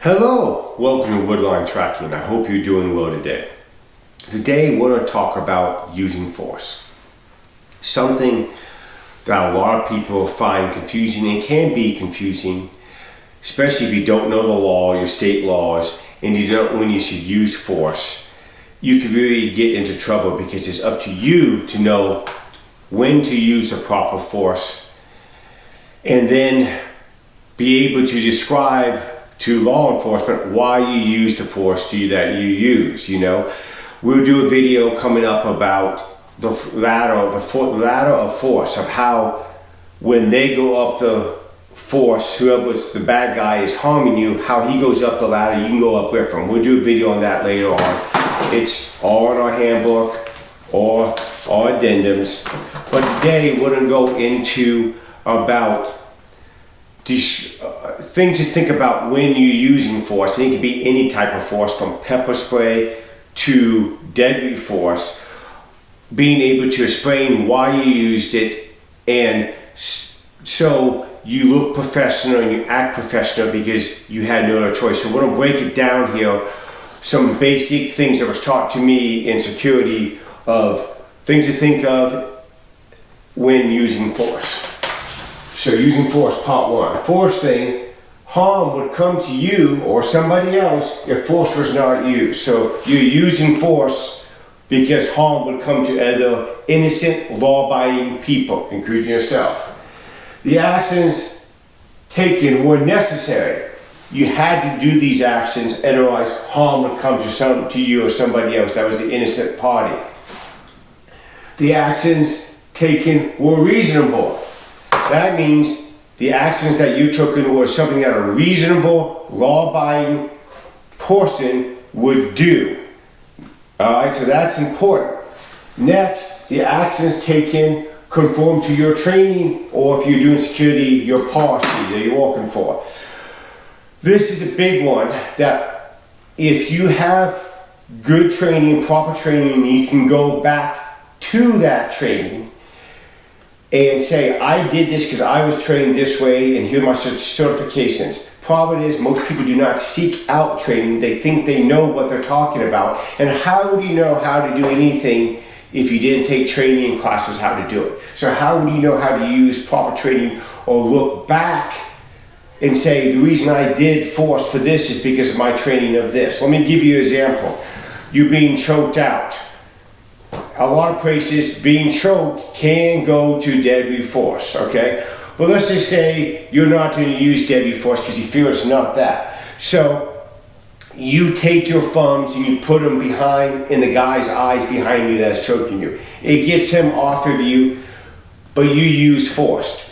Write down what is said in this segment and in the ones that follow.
Hello, welcome to Woodline Tracking. I hope you're doing well today. Today we're going to talk about using force. Something that a lot of people find confusing and can be confusing, especially if you don't know the law, your state laws, and you don't know when you should use force. You can really get into trouble because it's up to you to know when to use the proper force and then be able to describe to law enforcement why you use the force that you use. We'll do a video coming up about the ladder of force, of how when they go up the force, whoever's the bad guy is harming you, how he goes up the ladder, you can go up with him. We'll do a video on that later on. It's all in our handbook or our addendums. But today we're going to go into about these things to think about when you're using force. It can be any type of force, from pepper spray to deadly force. Being able to explain why you used it, and so you look professional and you act professional because you had no other choice. So we're going to break it down here. Some basic things that was taught to me in security of things to think of when using force. So using force, part one. First thing, harm would come to you or somebody else if force was not used. So you're using force because harm would come to other innocent, law-abiding people, including yourself. The actions taken were necessary. You had to do these actions, otherwise harm would come to you or somebody else. That was the innocent party. The actions taken were reasonable. That means the actions that you took were something that a reasonable, law-abiding person would do. Alright, so that's important. Next, the actions taken conform to your training, or if you're doing security, your policy that you're working for. This is a big one, that if you have good training, proper training, you can go back to that training and say, I did this because I was trained this way, and here are my certifications. Problem is, most people do not seek out training. They think they know what they're talking about. And how would you know how to do anything if you didn't take training classes how to do it? So how would you know how to use proper training, or look back and say, the reason I did force for this is because of my training of this? Let me give you an example. You being choked out. A lot of places, being choked can go to deadly force, okay? But let's just say you're not going to use deadly force because you feel it's not that. So you take your thumbs and you put them in the guy's eyes behind you that's choking you. It gets him off of you, but you use force.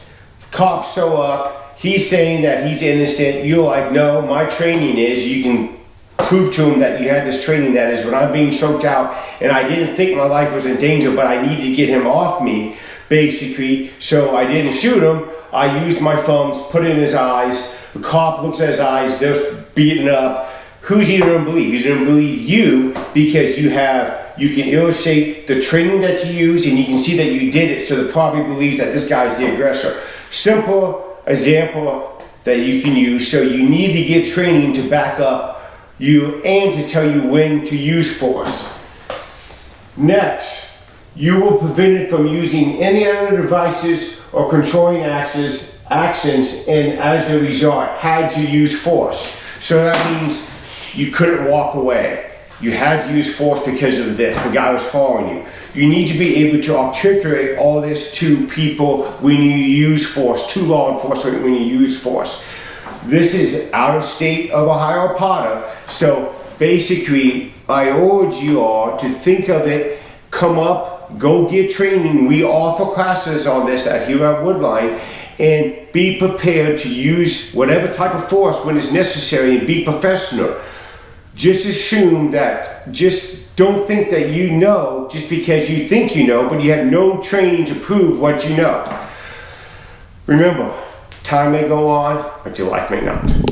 Cops show up, he's saying that he's innocent. You're like, no, my training is, you can prove to him that you had this training, that is, when I'm being choked out and I didn't think my life was in danger, but I needed to get him off me, basically, so I didn't shoot him. I used my thumbs, put it in his eyes. The cop looks at his eyes, they're beaten up. Who's he going to believe? He's going to believe you because you can illustrate the training that you use, and you can see that you did it, so the probably believes that this guy's the aggressor. Simple example that you can use. So you need to get training to back up you and to tell you when to use force. Next, you will prevent it from using any other devices or controlling actions, and as a result, had to use force. So that means you couldn't walk away. You had to use force because of this. The guy was following you. You need to be able to articulate all this to people when you use force, to law enforcement when you use force. This is out of state of Ohio Potter, so basically I urge you all to think of it, come up, go get training. We offer classes on this here at Woodline, and be prepared to use whatever type of force when it's necessary, and be professional. Just assume that, just don't think that you know just because you think you know, but you have no training to prove what you know. Remember, time may go on, but your life may not.